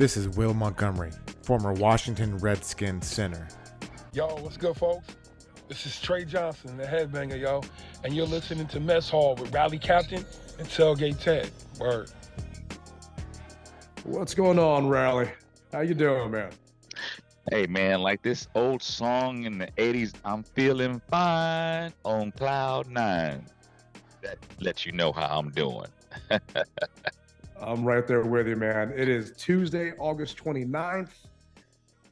This is Will Montgomery, former Washington Redskins center. Yo, what's good, folks? This is Trey Johnson, the headbanger, yo, and you're listening to Mess Hall with Rally Captain and Tailgate Ted. Word. What's going on, Rally? How you doing, man? Hey, man, like this old song in the 80s, I'm feeling fine on cloud nine. That lets you know how I'm doing. I'm right there with you, man. It is Tuesday, August 29th.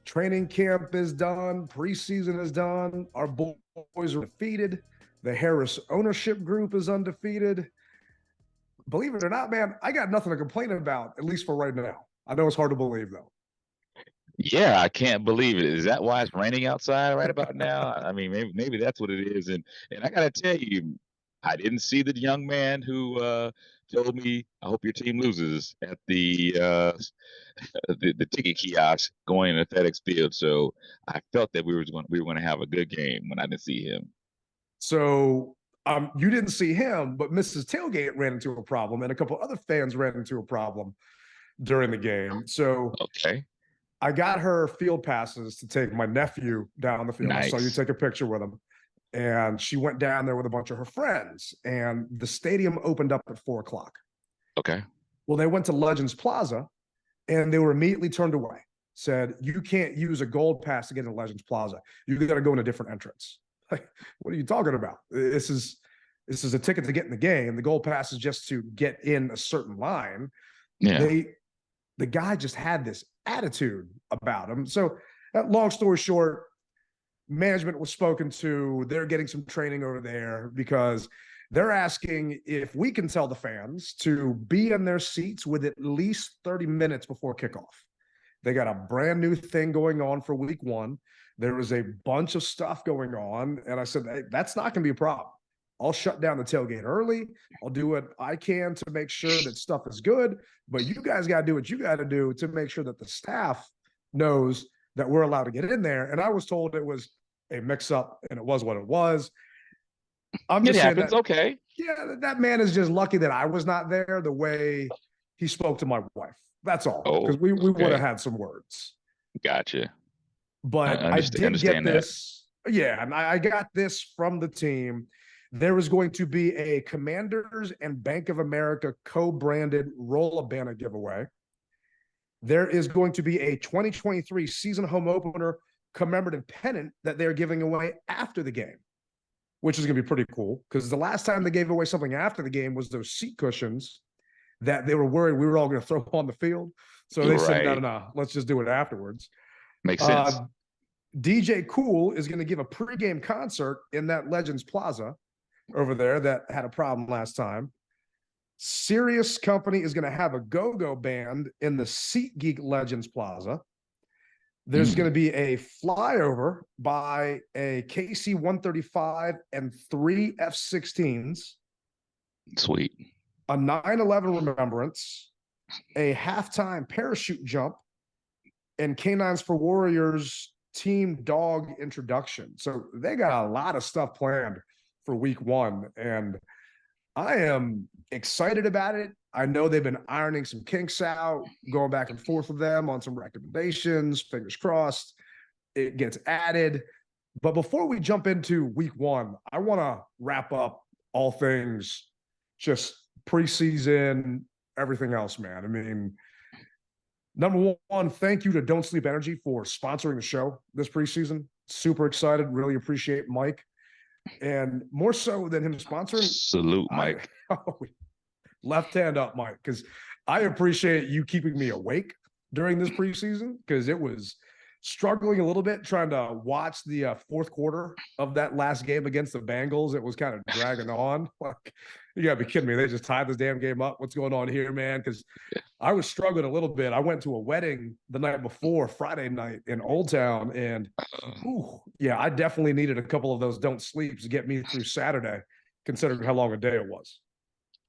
Training camp is done. Preseason is done. Our boys are defeated. The Harris ownership group is undefeated. Believe it or not, man, I got nothing to complain about, at least for right now. I know it's hard to believe, though. Yeah, I can't believe it. Is that why it's raining outside right about now? I mean, maybe that's what it is. And I gotta tell you, I didn't see the young man who told me, "I hope your team loses" at the ticket kiosk going to FedEx Field. So I felt that we were going to have a good game when I didn't see him. So you didn't see him, but Mrs. Tailgate ran into a problem, and a couple other fans ran into a problem during the game. So Okay. I got her field passes to take my nephew down the field. Nice. I saw you take a picture with him. And she went down there with a bunch of her friends. And the stadium opened up at 4:00. Okay. Well, they went to Legends Plaza and they were immediately turned away. Said, you can't use a gold pass to get into Legends Plaza. You got to go in a different entrance. Like, what are you talking about? This is a ticket to get in the game. The gold pass is just to get in a certain line. Yeah. The guy just had this attitude about him. So, long story short, management was spoken to. They're getting some training over there because they're asking if we can tell the fans to be in their seats with at least 30 minutes before kickoff. They got a brand new thing going on for week one. There was a bunch of stuff going on. And I said, hey, that's not going to be a problem. I'll shut down the tailgate early. I'll do what I can to make sure that stuff is good. But you guys got to do what you got to do to make sure that the staff knows that we're allowed to get in there. And I was told it was a mix-up, and it was what it was. I'm just saying happens. Okay. Yeah, that man is just lucky that I was not there the way he spoke to my wife. That's all. Because we would have had some words. Gotcha. But I did get this. Yeah, and I got this from the team. There is going to be a Commanders and Bank of America co-branded Roll-A-Bana giveaway. There is going to be a 2023 season home opener commemorative pennant that they're giving away after the game, which is going to be pretty cool because the last time they gave away something after the game was those seat cushions that they were worried we were all going to throw on the field. So they said, no, let's just do it afterwards. Makes sense. DJ Cool is going to give a pregame concert in that Legends Plaza over there that had a problem last time. Sirius Company is going to have a go-go band in the SeatGeek Legends Plaza. There's going to be a flyover by a KC-135 and 3 F-16s. Sweet. A 9/11 remembrance, a halftime parachute jump, and Canines for Warriors team dog introduction. So they got a lot of stuff planned for week one, and I am excited about it. I know they've been ironing some kinks out, going back and forth with them on some recommendations. Fingers crossed it gets added. But before we jump into week one, I want to wrap up all things just preseason, everything else, man. I mean, number one, thank you to Don't Sleep Energy for sponsoring the show this preseason. Super excited. Really appreciate Mike. And more so than him sponsoring. Salute, Mike. Left hand up, Mike, because I appreciate you keeping me awake during this preseason because it was struggling a little bit trying to watch the fourth quarter of that last game against the Bengals. It was kind of dragging on. Like, you gotta be kidding me. They just tied this damn game up. What's going on here, man? Because I was struggling a little bit. I went to a wedding the night before, Friday night in Old Town, and I definitely needed a couple of those don't sleeps to get me through Saturday, considering how long a day it was.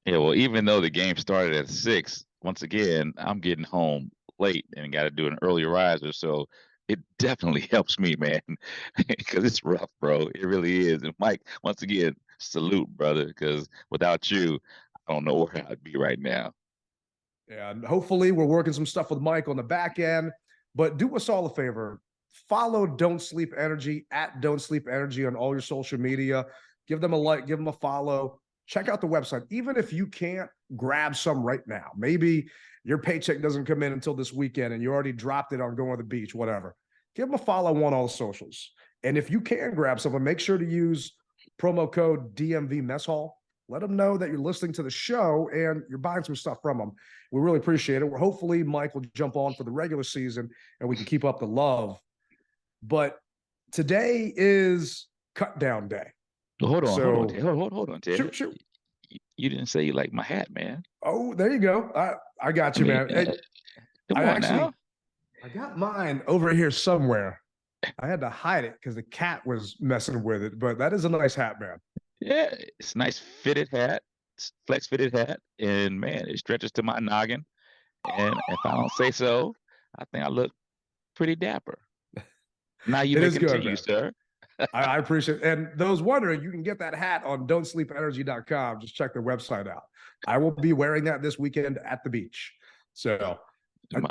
Yeah, well, even though the game started at 6, once again, I'm getting home late and got to do an early riser. So it definitely helps me, man, because it's rough, bro. It really is. And Mike, once again, salute, brother, because without you, I don't know where I'd be right now. And hopefully we're working some stuff with Mike on the back end. But do us all a favor. Follow Don't Sleep Energy at Don't Sleep Energy on all your social media. Give them a like, give them a follow. Check out the website. Even if you can't grab some right now, maybe your paycheck doesn't come in until this weekend and you already dropped it on going to the beach, whatever. Give them a follow on all the socials. And if you can grab something, make sure to use promo code DMV Mess Hall. Let them know that you're listening to the show and you're buying some stuff from them. We really appreciate it. We're hopefully Mike will jump on for the regular season and we can keep up the love. But today is cut down day. Hold on, Ted. Shoot. You didn't say you like my hat, man. Oh, there you go. I got you, man. Come on now. I got mine over here somewhere. I had to hide it because the cat was messing with it, but that is a nice hat, man. Yeah, it's a nice fitted hat, flex fitted hat, and man, it stretches to my noggin. And if I don't say so, I think I look pretty dapper. Now you may continue, sir. I appreciate it. And those wondering, you can get that hat on don'tsleepenergy.com. Just check their website out. I will be wearing that this weekend at the beach. So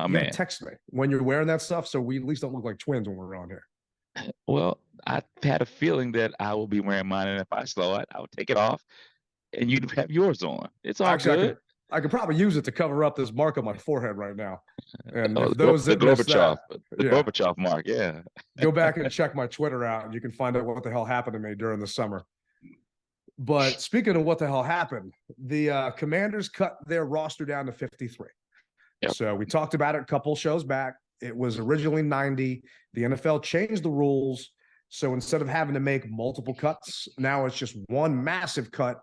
man, text me when you're wearing that stuff so we at least don't look like twins when we're on here. Well, I had a feeling that I will be wearing mine, and if I saw it, I would take it off, and you'd have yours on. It's all good. I could probably use it to cover up this mark on my forehead right now. And the Gorbachev mark, yeah. Go back and check my Twitter out, and you can find out what the hell happened to me during the summer. But speaking of what the hell happened, the Commanders cut their roster down to 53. Yep. So we talked about it a couple shows back. It was originally 90. The NFL changed the rules. So instead of having to make multiple cuts, now it's just one massive cut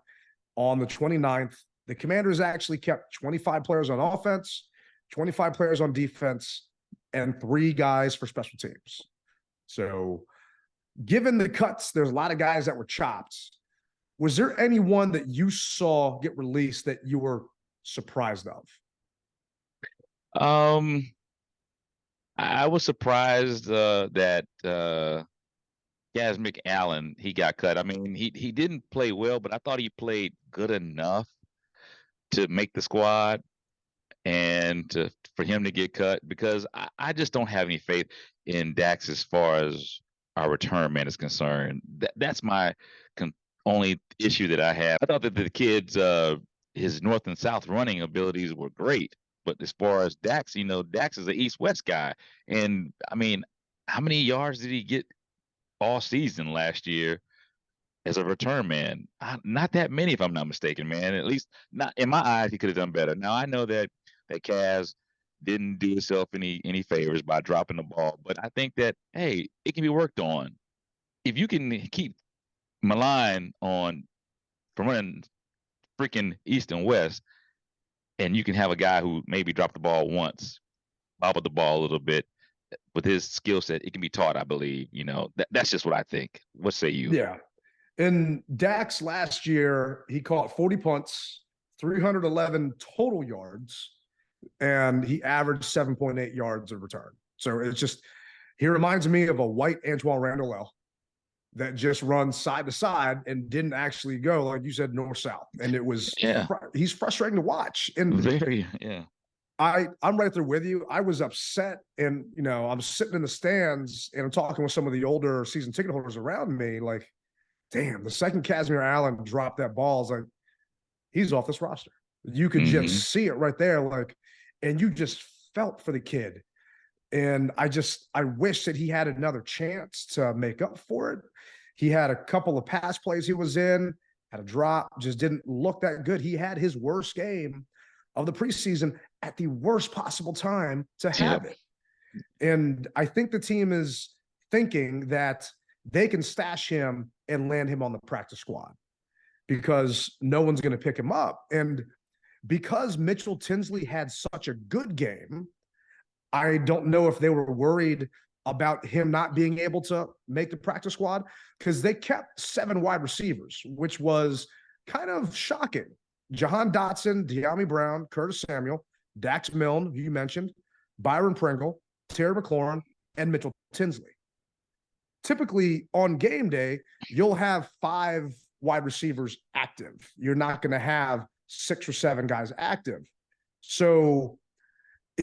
on the 29th. The Commanders actually kept 25 players on offense, 25 players on defense, and 3 guys for special teams. So given the cuts, there's a lot of guys that were chopped. Was there anyone that you saw get released that you were surprised of? I was surprised that Kazmic Allen, he got cut. I mean, he didn't play well, but I thought he played good enough to make the squad and for him to get cut, because I just don't have any faith in Dax as far as our return man is concerned. That's my only issue that I have. I thought that the kid's his north and south running abilities were great, but as far as Dax, Dax is an east-west guy, and I mean, how many yards did he get all season last year as a return man? Not that many, if I'm not mistaken, man. At least not in my eyes. He could have done better. Now I know that Kaz didn't do himself any favors by dropping the ball, but I think that, hey, it can be worked on. If you can keep Malign on from running freaking east and west, and you can have a guy who maybe dropped the ball once, bobbled the ball a little bit, with his skill set, it can be taught, I believe. That's just what I think. What say you? Yeah. In Dax last year, he caught 40 punts, 311 total yards, and he averaged 7.8 yards of return. So it's just, he reminds me of a white Antoine Randall that just runs side to side and didn't actually go, like you said, north-south. And it was, he's frustrating to watch. And very, yeah. I'm right there with you. I was upset, and I'm sitting in the stands and I'm talking with some of the older season ticket holders around me, like, damn, the second Kazmic Allen dropped that ball, it's like, he's off this roster. You could just see it right there, like, and you just felt for the kid. And I wish that he had another chance to make up for it. He had a couple of pass plays he was in, had a drop, just didn't look that good. He had his worst game of the preseason at the worst possible time to have it. And I think the team is thinking that they can stash him and land him on the practice squad because no one's going to pick him up. And because Mitchell Tinsley had such a good game, I don't know if they were worried about him not being able to make the practice squad, because they kept 7 wide receivers, which was kind of shocking. Jahan Dotson, De'Ami Brown, Curtis Samuel, Dax Milne, who you mentioned, Byron Pringle, Terry McLaurin, and Mitchell Tinsley. Typically on game day, you'll have 5 wide receivers active. You're not going to have 6 or 7 guys active. So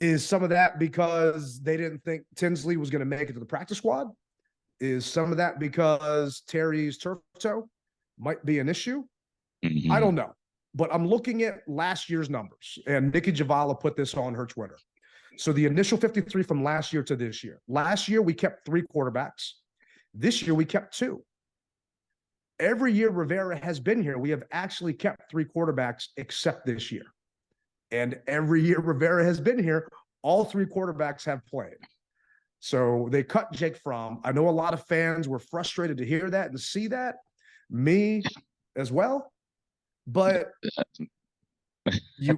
is some of that because they didn't think Tinsley was going to make it to the practice squad? Is some of that because Terry's turf toe might be an issue? I don't know. But I'm looking at last year's numbers, and Nikki Javala put this on her Twitter. So the initial 53 from last year to this year. Last year, we kept 3 quarterbacks. This year, we kept 2. Every year Rivera has been here, we have actually kept 3 quarterbacks except this year. And every year Rivera has been here, all 3 quarterbacks have played. So they cut Jake Fromm. I know a lot of fans were frustrated to hear that and see that. Me as well. But you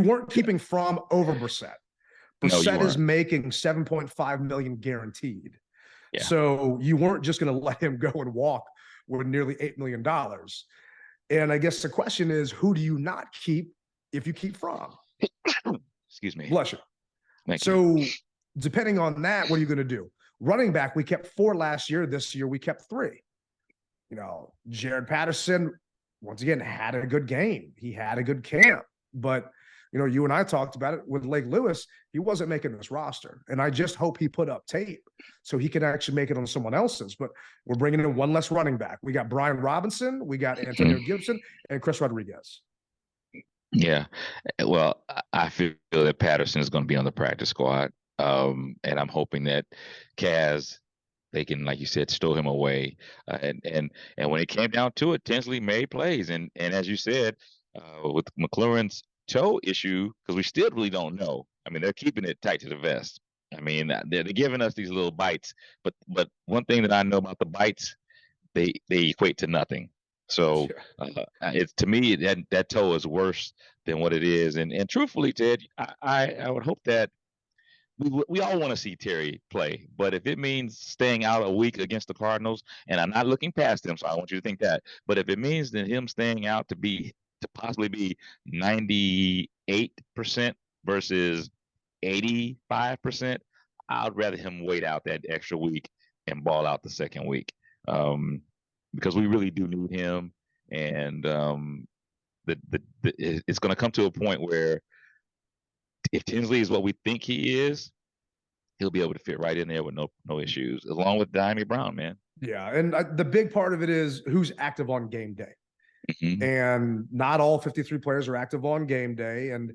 weren't keeping Fromm over Brissett. Brissett is making $7.5 million guaranteed. Yeah. So you weren't just going to let him go and walk with nearly $8 million. And I guess the question is, who do you not keep if you keep Fromm? Excuse me. Bless you. Thank you. Depending on that, what are you going to do? Running back, we kept 4 last year. This year, we kept 3. Jared Patterson, once again, had a good game. He had a good camp. But, you and I talked about it with Lake Lewis. He wasn't making this roster. And I just hope he put up tape so he can actually make it on someone else's. But we're bringing in 1 less running back. We got Brian Robinson, we got Antonio Gibson, and Chris Rodriguez. Yeah. Well, I feel that Patterson is going to be on the practice squad. And I'm hoping that Kaz, they can, like you said, stow him away. And when it came down to it, Tinsley made plays. And as you said, with McLaurin's toe issue, because we still really don't know. I mean, they're keeping it tight to the vest. I mean, they're giving us these little bites. But one thing that I know about the bites, they equate to nothing. So it's, to me, that toe is worse than what it is. And truthfully, Ted, I would hope that we all want to see Terry play, but if it means staying out a week against the Cardinals, and I'm not looking past them, so I want you to think that, but if it means that him staying out to possibly be 98% versus 85%, I'd rather him wait out that extra week and ball out the second week, because we really do need him, and it's going to come to a point where, if Tinsley is what we think he is, he'll be able to fit right in there with no issues, along with Diami Brown, man. Yeah, and the big part of it is who's active on game day. And not all 53 players are active on game day, and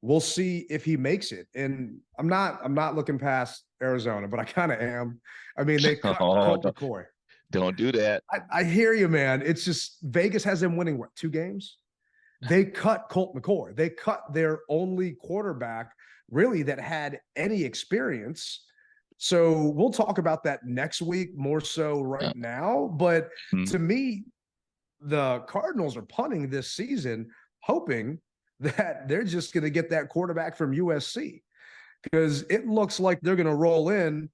we'll see if he makes it. And I'm not looking past Arizona, but I kind of am. I mean, they cut Colt McCoy. Don't do that. I hear you, man. It's just Vegas has them winning, 2 games? They cut Colt McCoy. They cut their only quarterback, really, that had any experience. So we'll talk about that next week, more so right now. But to me, the Cardinals are punting this season, hoping that they're just going to get that quarterback from USC, because it looks like they're going to roll in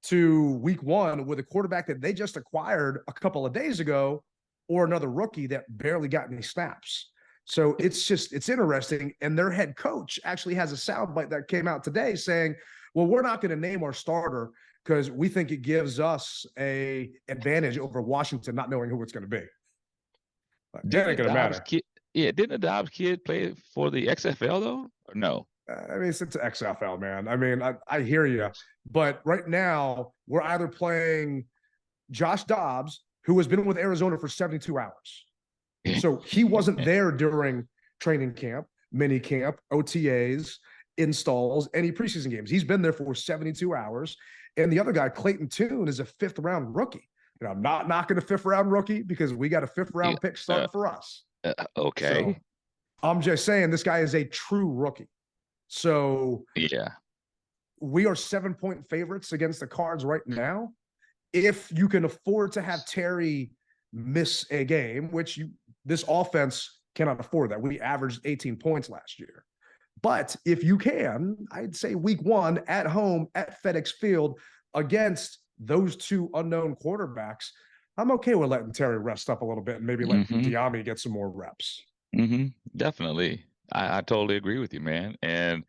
to week 1 with a quarterback that they just acquired a couple of days ago, or another rookie that barely got any snaps. So it's interesting. And their head coach actually has a soundbite that came out today saying, well, we're not going to name our starter because we think it gives us a advantage over Washington not knowing who it's going to be. That ain't going to matter. Didn't the Dobbs kid play for the XFL though? Or no? I mean, it's XFL, man. I mean, I hear you. But right now, we're either playing Josh Dobbs, who has been with Arizona for 72 hours. So he wasn't there during training camp, mini camp, OTAs, installs, any preseason games. He's been there for 72 hours. And the other guy, Clayton Tune, is a 5th-round rookie. And I'm not knocking a 5th-round rookie because we got a 5th-round pick starting for us. Okay. So I'm just saying this guy is a true rookie. So we are 7-point favorites against the Cards right now. If you can afford to have Terry miss a game, which this offense cannot afford that. We averaged 18 points last year. But if you can, I'd say week 1 at home at FedEx Field against those 2 unknown quarterbacks, I'm okay with letting Terry rest up a little bit and maybe letting Diami get some more reps. Definitely. I totally agree with you, man. And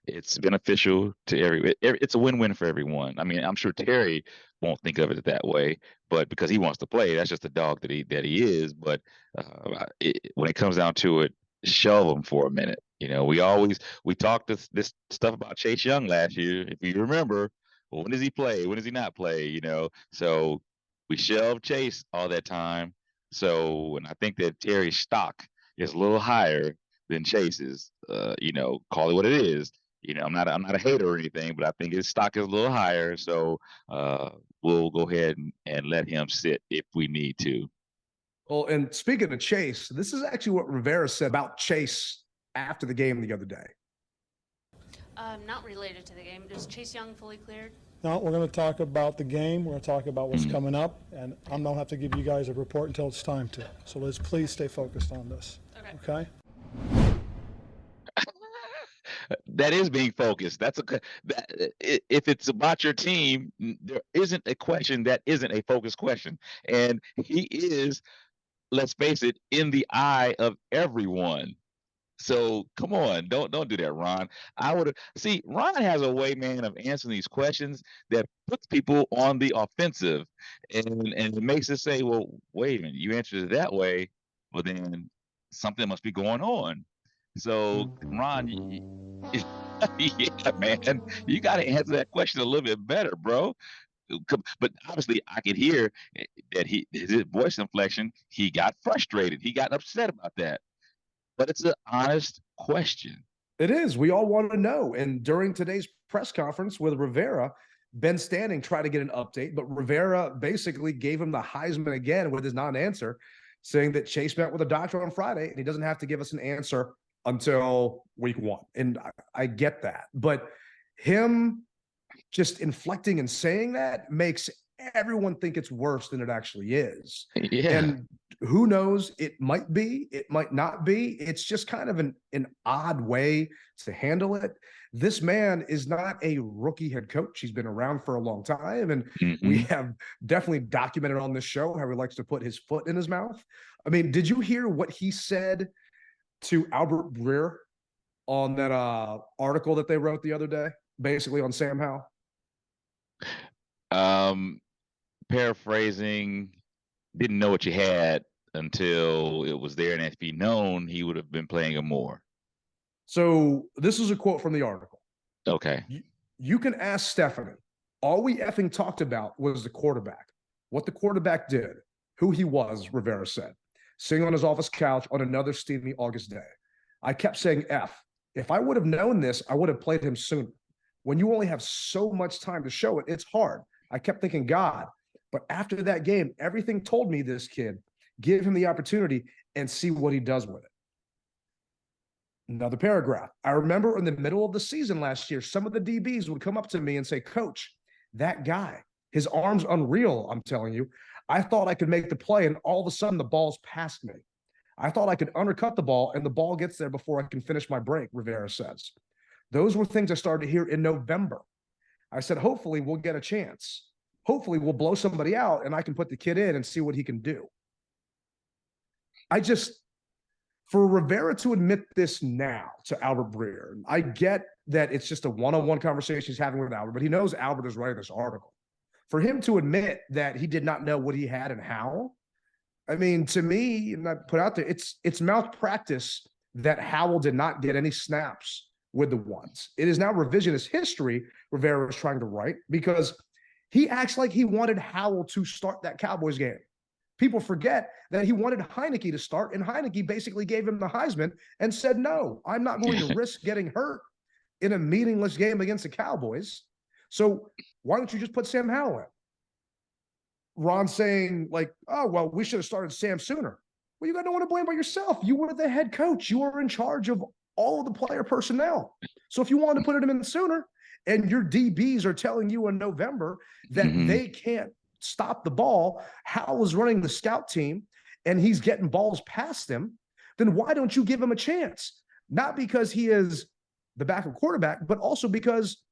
it's beneficial to it's a win-win for everyone. I mean, I'm sure Terry won't think of it that way, but because he wants to play, that's just the dog that he is. But when it comes down to it, shelve him for a minute. We talked this stuff about Chase Young last year, if you remember. Well, when does he play? When does he not play? So we shelved Chase all that time. So, and I think that Terry's stock is a little higher than Chase's. Call it what it is. I'm not a hater or anything, but I think his stock is a little higher. So we'll go ahead and let him sit if we need to. Well, and speaking of Chase, this is actually what Rivera said about Chase after the game the other day. Not related to the game. Is Chase Young fully cleared? No, we're going to talk about the game. We're going to talk about what's coming up, and I don't have to give you guys a report until it's time to. So let's please stay focused on this. Okay? That is being focused. If it's about your team, there isn't a question that isn't a focused question. And he is, let's face it, in the eye of everyone. So come on, don't do that, Ron. Ron has a way, man, of answering these questions that puts people on the offensive, and it makes us say, well, wait a minute, you answered it that way, well then something must be going on. So Ron, yeah, man, you got to answer that question a little bit better, bro. But obviously, I could hear that his voice inflection. He got frustrated. He got upset about that. But it's an honest question. It is. We all want to know. And during today's press conference with Rivera, Ben Standing tried to get an update, but Rivera basically gave him the Heisman again with his non-answer, saying that Chase met with a doctor on Friday and he doesn't have to give us an answer until week 1. And I get that. But him just inflecting and saying that makes everyone think it's worse than it actually is. Yeah. And who knows? It might be, it might not be. It's just kind of an odd way to handle it. This man is not a rookie head coach. He's been around for a long time. And we have definitely documented on this show how he likes to put his foot in his mouth. I mean, did you hear what he said to Albert Breer on that article that they wrote the other day, basically on Sam Howell? Paraphrasing, didn't know what you had until it was there, and if he'd known, he would have been playing him more. So this is a quote from the article. Okay. You can ask Stephanie. All we effing talked about was the quarterback, what the quarterback did, who he was, Rivera said, sitting on his office couch on another steamy August day. I kept saying F. If I would have known this, I would have played him sooner. When you only have so much time to show it, it's hard. I kept thinking, God, but after that game, everything told me this kid, give him the opportunity and see what he does with it. Another paragraph. I remember in the middle of the season last year, some of the DBs would come up to me and say, Coach, that guy, his arm's unreal, I'm telling you. I thought I could make the play, and all of a sudden the ball's past me. I thought I could undercut the ball, and the ball gets there before I can finish my break, Rivera says. Those were things I started to hear in November. I said, hopefully we'll get a chance. Hopefully we'll blow somebody out and I can put the kid in and see what he can do. For Rivera to admit this now to Albert Breer, I get that it's just a one-on-one conversation he's having with Albert, but he knows Albert is writing this article. For him to admit that he did not know what he had and how, I mean, to me, and I put out there, it's malpractice that Howell did not get any snaps with the ones. It is now revisionist history Rivera is trying to write because he acts like he wanted Howell to start that Cowboys game. People forget that he wanted Heineke to start, and Heineke basically gave him the Heisman and said, no, I'm not going to risk getting hurt in a meaningless game against the Cowboys. So why don't you just put Sam Howell in? Ron saying like, oh, well, we should have started Sam sooner. Well, you got no one to blame but yourself. You were the head coach. You were in charge of all of the player personnel. So if you wanted to put him in sooner and your DBs are telling you in November that they can't stop the ball, Howell is running the scout team and he's getting balls past him, then why don't you give him a chance? Not because he is the backup quarterback, but also because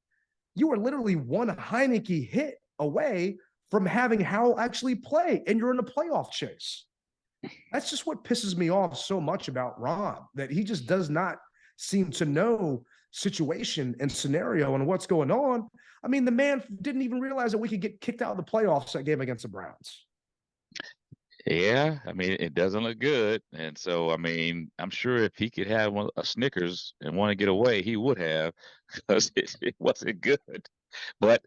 you are literally one Heineke hit away from having Howell actually play, and you're in a playoff chase. That's just what pisses me off so much about Ron, that he just does not seem to know situation and scenario and what's going on. I mean, the man didn't even realize that we could get kicked out of the playoffs that game against the Browns. Yeah, I mean, it doesn't look good. And so, I mean, I'm sure if he could have a Snickers and want to get away, he would have because it wasn't good. But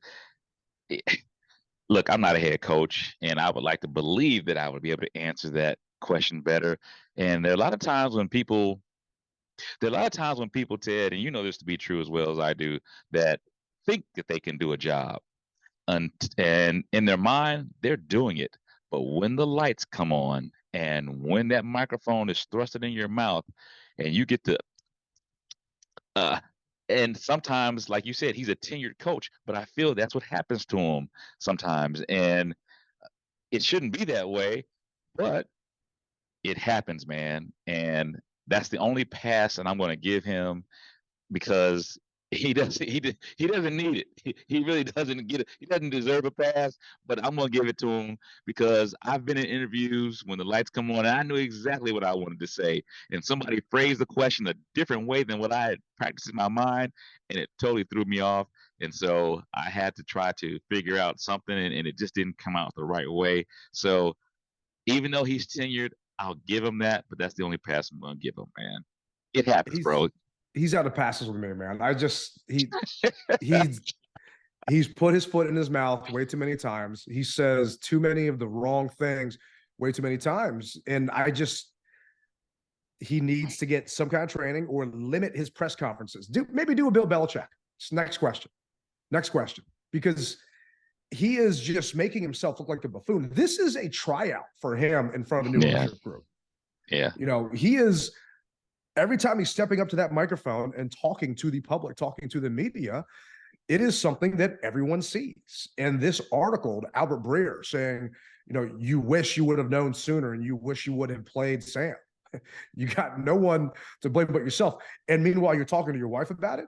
eh, look, I'm not a head coach, and I would like to believe that I would be able to answer that question better. And there are a lot of times when people, Ted, and you know this to be true as well as I do, that think that they can do a job. And in their mind, they're doing it. But when the lights come on and when that microphone is thrusted in your mouth and you get to, uh, and sometimes, like you said, he's a tenured coach, but I feel that's what happens to him sometimes. And it shouldn't be that way, but it happens, man. And that's the only pass that I'm going to give him because he doesn't need it. He really doesn't get it. He doesn't deserve a pass, but I'm gonna give it to him because I've been in interviews when the lights come on and I knew exactly what I wanted to say. And somebody phrased the question a different way than what I had practiced in my mind, and it totally threw me off. And so I had to try to figure out something and it just didn't come out the right way. So even though he's tenured, I'll give him that, but that's the only pass I'm gonna give him, man. It happens, He's bro. he's out of passes with me, man. He's he's put his foot in his mouth way too many times. He says too many of the wrong things way too many times. And he needs to get some kind of training or limit his press conferences. Maybe do a Bill Belichick. Next question. Next question. Because he is just making himself look like a buffoon. This is a tryout for him in front of a new ownership group. Yeah. You know, he is every time he's stepping up to that microphone and talking to the public, talking to the media, it is something that everyone sees. And this article, Albert Breer saying, you know, you wish you would have known sooner and you wish you would have played Sam. You got no one to blame but yourself. And meanwhile, you're talking to your wife about it.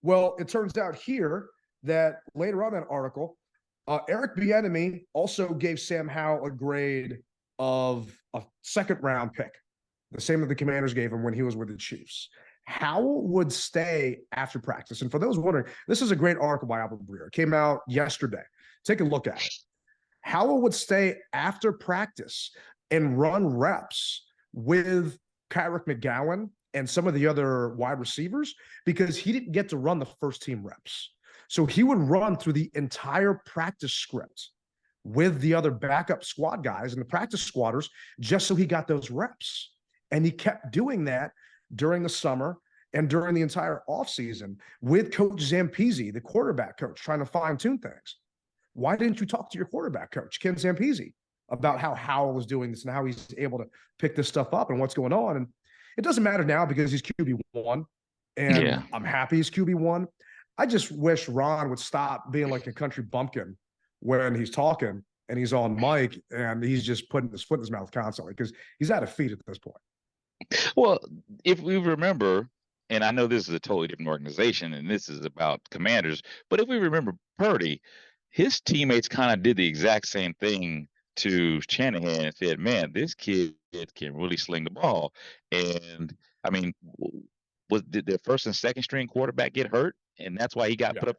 Well, it turns out here that later on in that article, Eric Bieniemy also gave Sam Howell a grade of a second round pick, the same that the Commanders gave him when he was with the Chiefs. Howell would stay after practice. And for those wondering, this is a great article by Albert Breer. It came out yesterday. Take a look at it. Howell would stay after practice and run reps with Kyrick McGowan and some of the other wide receivers because he didn't get to run the first team reps. So he would run through the entire practice script with the other backup squad guys and the practice squatters just so he got those reps. And he kept doing that during the summer and during the entire offseason with Coach Zampese, the quarterback coach, trying to fine-tune things. Why didn't you talk to your quarterback coach, Ken Zampese, about how Howell was doing this and how he's able to pick this stuff up and what's going on? And it doesn't matter now because he's QB1, and I'm happy he's QB1. I just wish Ron would stop being like a country bumpkin when he's talking and he's on mic and he's just putting his foot in his mouth constantly because he's out of feet at this point. Well, if we remember, and I know this is a totally different organization and this is about Commanders, but if we remember Purdy, his teammates kind of did the exact same thing to Shanahan and said, man, this kid can really sling the ball. And I mean, did their first and second string quarterback get hurt? And that's why he got put up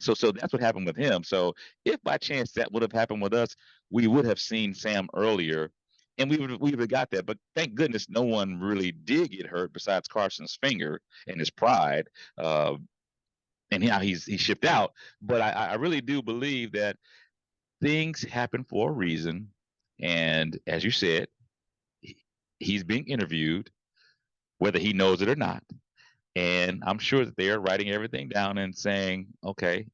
so that's what happened with him. So if by chance that would have happened with us, we would have seen Sam earlier and we would have got that. But thank goodness no one really did get hurt besides Carson's finger and his pride. And now he's shipped out. But I really do believe that things happen for a reason. And as you said, he's being interviewed, whether he knows it or not. And I'm sure that they are writing everything down and saying, okay,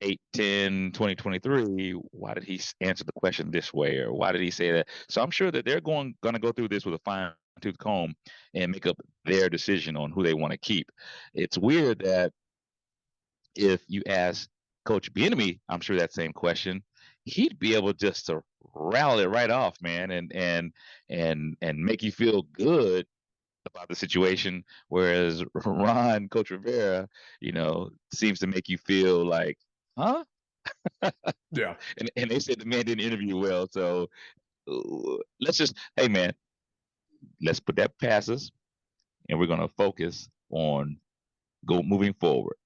8/10/2023, why did he answer the question this way? Or why did he say that? So I'm sure that they're going to go through this with a fine-tooth comb and make up their decision on who they want to keep. It's weird that if you ask Coach Bieniemy, I'm sure that same question, he'd be able just to rattle it right off, man, and make you feel good about the situation, whereas Coach Rivera, seems to make you feel like, huh? Yeah. And they said the man didn't interview well, so hey man, let's put that past us, and we're gonna focus on moving forward.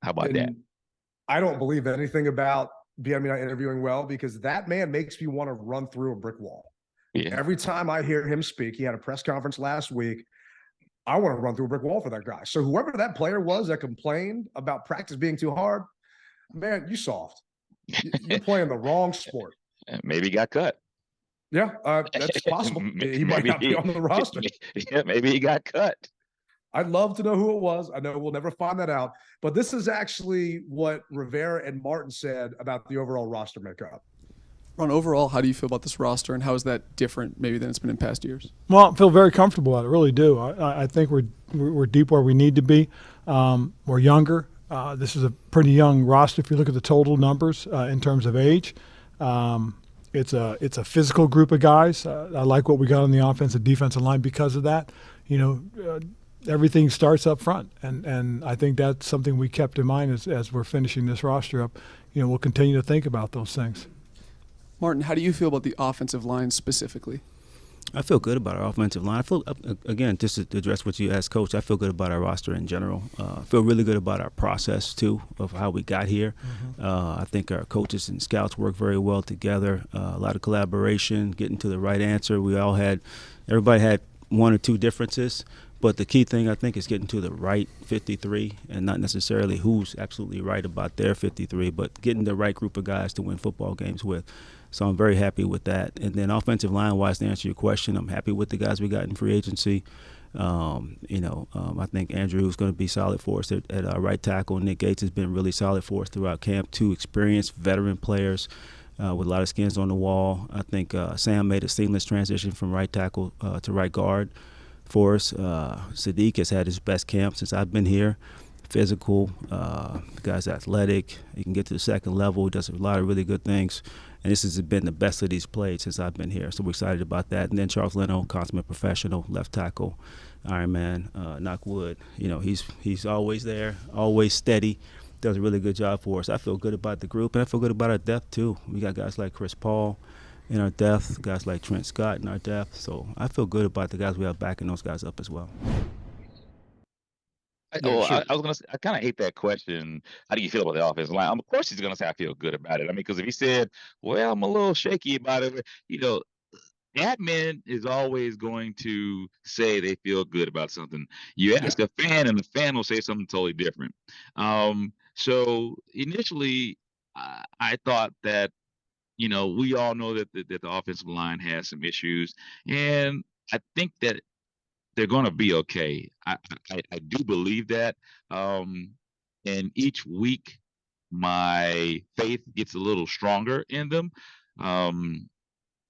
How about that? I don't believe anything about BME not interviewing well, because that man makes me want to run through a brick wall. Yeah. Every time I hear him speak, he had a press conference last week. I want to run through a brick wall for that guy. So whoever that player was that complained about practice being too hard, man, you soft. You're playing the wrong sport. Maybe he got cut. Yeah, that's possible. He might not be on the roster. Yeah, maybe he got cut. I'd love to know who it was. I know we'll never find that out. But this is actually what Rivera and Martin said about the overall roster makeup. Ron, overall, how do you feel about this roster, and how is that different maybe than it's been in past years? Well, I feel very comfortable about it. I really do. I think we're deep where we need to be. We're younger. This is a pretty young roster if you look at the total numbers in terms of age. It's a physical group of guys. I like what we got on the offensive defensive line because of that. Everything starts up front, and I think that's something we kept in mind as we're finishing this roster up. We'll continue to think about those things. Martin, how do you feel about the offensive line specifically? I feel good about our offensive line. I feel, again, just to address what you asked, Coach, I feel good about our roster in general. I feel really good about our process, too, of how we got here. I think our coaches and scouts work very well together, a lot of collaboration, getting to the right answer. Everybody had one or two differences, but the key thing, I think, is getting to the right 53 and not necessarily who's absolutely right about their 53, but getting the right group of guys to win football games with. So I'm very happy with that. And then offensive line-wise, to answer your question, I'm happy with the guys we got in free agency. I think Andrew is going to be solid for us at our right tackle. Nick Gates has been really solid for us throughout camp. Two experienced veteran players with a lot of skins on the wall. I think Sam made a seamless transition from right tackle to right guard for us. Sadiq has had his best camp since I've been here. Physical, the guy's athletic. He can get to the second level. He does a lot of really good things. And this has been the best that he's played since I've been here. So we're excited about that. And then Charles Leno, consummate professional, left tackle, Iron Man, knock wood. He's always there, always steady. Does a really good job for us. I feel good about the group, and I feel good about our depth, too. We got guys like Chris Paul in our depth, guys like Trent Scott in our depth. So I feel good about the guys we have backing those guys up as well. I was gonna say, I kind of hate that question. How do you feel about the offensive line? Of course, he's gonna say I feel good about it. Because if he said, "Well, I'm a little shaky about it," admin is always going to say they feel good about something. You ask a fan, and the fan will say something totally different. So initially, I thought that we all know that the offensive line has some issues, and I think that they're going to be okay. I do believe that. And each week, my faith gets a little stronger in them. And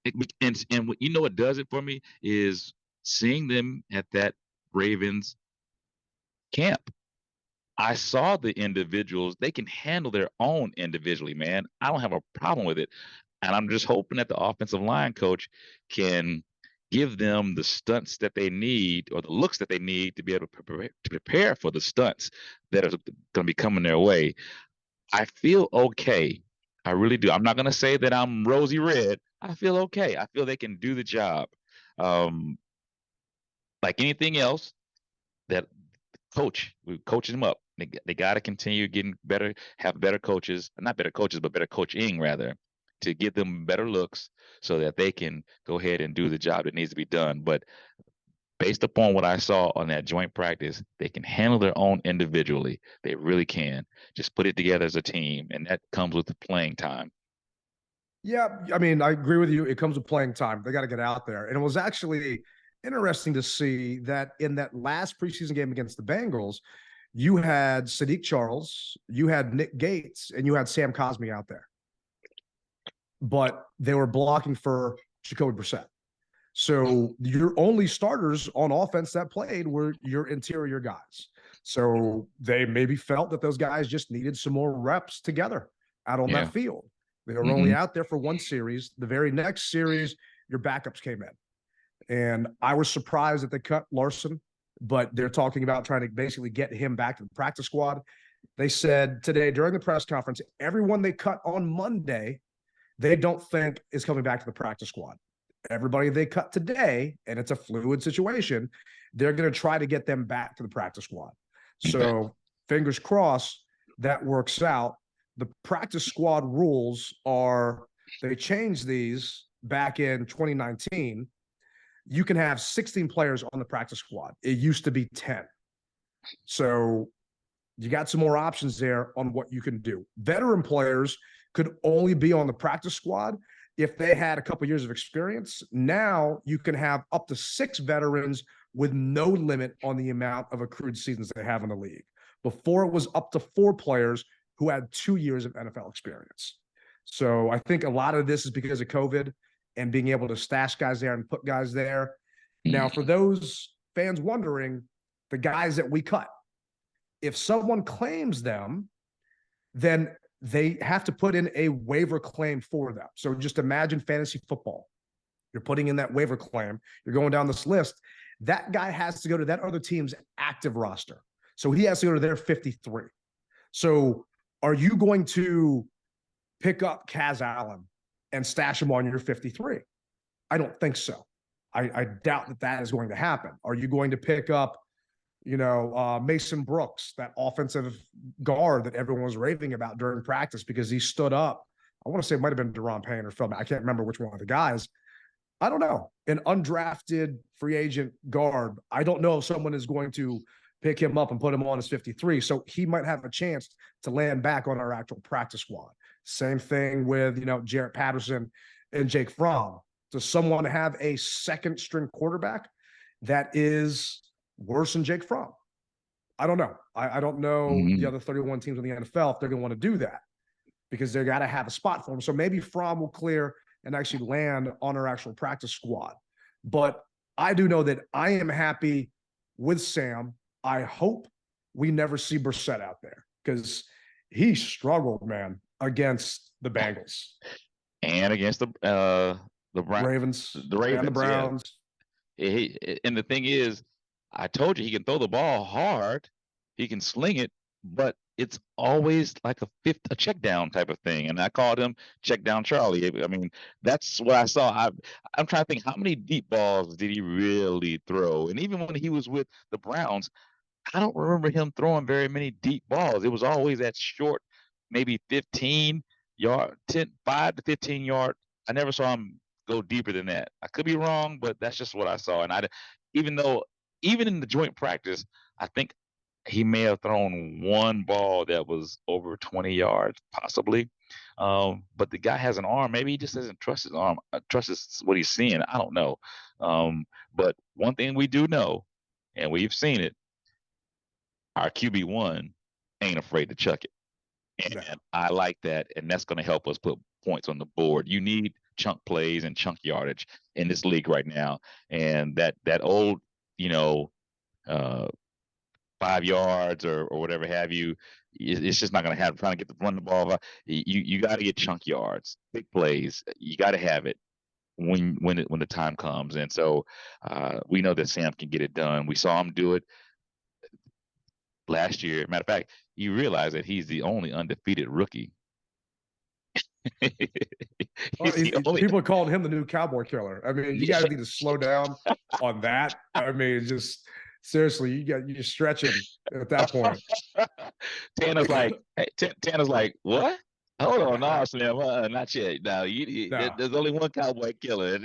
what does it for me is seeing them at that Ravens camp. I saw the individuals. They can handle their own individually, man. I don't have a problem with it. And I'm just hoping that the offensive line coach can give them the stunts that they need, or the looks that they need to be able to prepare for the stunts that are going to be coming their way. I feel okay. I really do. I'm not going to say that I'm rosy red. I feel okay. I feel they can do the job. Like anything else, that we coach them up. They got to continue getting better, have better coaches, not better coaches, but better coaching rather, to get them better looks so that they can go ahead and do the job that needs to be done. But based upon what I saw on that joint practice, they can handle their own individually. They really can. Just put it together as a team, and that comes with the playing time. Yeah, I agree with you. It comes with playing time. They got to get out there. And it was actually interesting to see that in that last preseason game against the Bengals, you had Sadiq Charles, you had Nick Gates, and you had Sam Cosmi out there. But they were blocking for Jacoby Brissett. So your only starters on offense that played were your interior guys. So they maybe felt that those guys just needed some more reps together out on that field. They were only out there for one series. The very next series, your backups came in. And I was surprised that they cut Larson, but they're talking about trying to basically get him back to the practice squad. They said today during the press conference, everyone they cut on Monday, they don't think is coming back to the practice squad. Everybody they cut today, and it's a fluid situation, they're going to try to get them back to the practice squad. So fingers crossed that works out. the practice squad rules they changed these back in 2019. You can have 16 players on the practice squad. It used to be 10. So you got some more options there on what you can do. Veteran players could only be on the practice squad if they had a couple years of experience. Now you can have up to 6 veterans with no limit on the amount of accrued seasons they have in the league. Before, it was up to 4 players who had 2 years of NFL experience. So I think a lot of this is because of COVID and being able to stash guys there and put guys there. Now, for those fans wondering, the guys that we cut, if someone claims them, then they have to put in a waiver claim for them. So just imagine fantasy football. You're putting in that waiver claim. You're going down this list. That guy has to go to that other team's active roster. So he has to go to their 53. So are you going to pick up Kaz Allen and stash him on your 53? I don't think so. I doubt that is going to happen. Are you going to pick up, Mason Brooks, that offensive guard that everyone was raving about during practice because he stood up? I want to say it might have been Deron Payne or Phil. I can't remember which one of the guys. I don't know. An undrafted free agent guard. I don't know if someone is going to pick him up and put him on his 53. So he might have a chance to land back on our actual practice squad. Same thing with, Jarrett Patterson and Jake Fromm. Does someone have a second string quarterback that is worse than Jake Fromm? I don't know. I don't know the other 31 teams in the NFL if they're going to want to do that, because they got to have a spot for him. So maybe Fromm will clear and actually land on our actual practice squad. But I do know that I am happy with Sam. I hope we never see Brissett out there, because he struggled, man, against the Bengals and against the Ravens, and the Browns. Yeah. And the thing is, I told you he can throw the ball hard, he can sling it, but it's always like a check down type of thing. And I called him check down Charlie. I mean, that's what I saw. I'm trying to think, how many deep balls did he really throw? And even when he was with the Browns, I don't remember him throwing very many deep balls. It was always that short, maybe 15 yard, 5 to 15 yard. I never saw him go deeper than that. I could be wrong, but that's just what I saw. And even in the joint practice, I think he may have thrown one ball that was over 20 yards, possibly. But the guy has an arm. Maybe he just doesn't trust his arm, trusts what he's seeing. I don't know. But one thing we do know, and we've seen it, our QB1 ain't afraid to chuck it. And I like that. And that's going to help us put points on the board. You need chunk plays and chunk yardage in this league right now. And that old, 5 yards or whatever have you, it's just not going to happen. Trying to run the ball. You got to get chunk yards, big plays. You got to have it when the time comes. And so we know that Sam can get it done. We saw him do it last year. Matter of fact, you realize that he's the only undefeated rookie. People are calling him the new cowboy killer. I mean, you guys need to slow down on that. I mean, just seriously, you're stretching at that point. Tanner's like, what? Hold on, no, Slim, not yet. No, there's only one cowboy killer.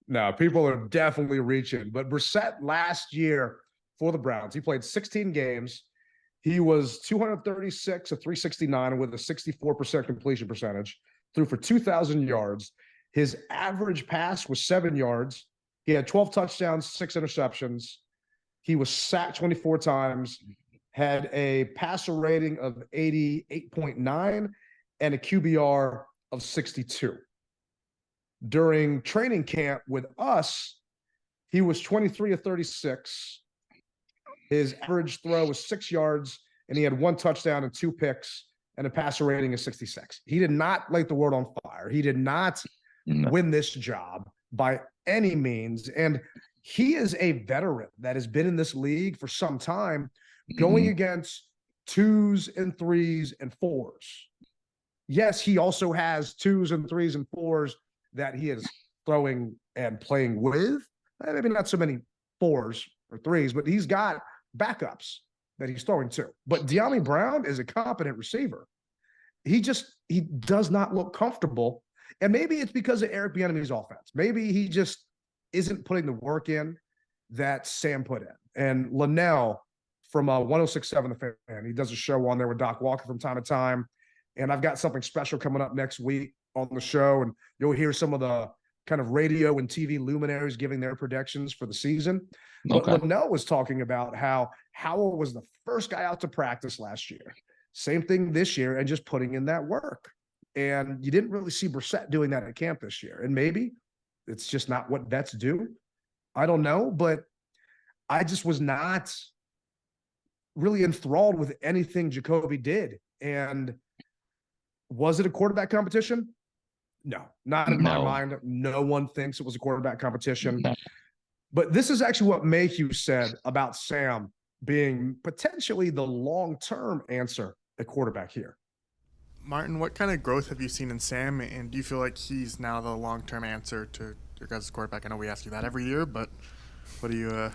No, people are definitely reaching. But Brissett last year for the Browns, he played 16 games. He was 236 of 369 with a 64% completion percentage, threw for 2,000 yards. His average pass was 7 yards. He had 12 touchdowns, 6 interceptions. He was sacked 24 times, had a passer rating of 88.9 and a QBR of 62. During training camp with us, he was 23 of 36. His average throw was 6 yards, and he had 1 touchdown and 2 picks and a passer rating of 66. He did not light the world on fire. He did not win this job by any means. And he is a veteran that has been in this league for some time, going against 2s and 3s and 4s. Yes, he also has 2s and 3s and 4s that he is throwing and playing with. Maybe not so many 4s or 3s, but he's got backups that he's throwing to. But De'Ami Brown is a competent receiver. he does not look comfortable. And maybe it's because of Eric Bieniemy's offense. Maybe he just isn't putting the work in that Sam put in. And Linnell from 106.7 The Fan, he does a show on there with Doc Walker from time to time. And I've got something special coming up next week on the show. And you'll hear some of the kind of radio and TV luminaries giving their predictions for the season. Okay. But Linnell was talking about how Howell was the first guy out to practice last year. Same thing this year, and just putting in that work. And you didn't really see Brissett doing that at camp this year. And maybe it's just not what vets do. I don't know, but I just was not really enthralled with anything Jacoby did. And was it a quarterback competition? No, not in my mind. No one thinks it was a quarterback competition. No. But this is actually what Mayhew said about Sam being potentially the long-term answer at quarterback here. Martin, what kind of growth have you seen in Sam, and do you feel like he's now the long-term answer to your guys' quarterback? I know we ask you that every year, but what do you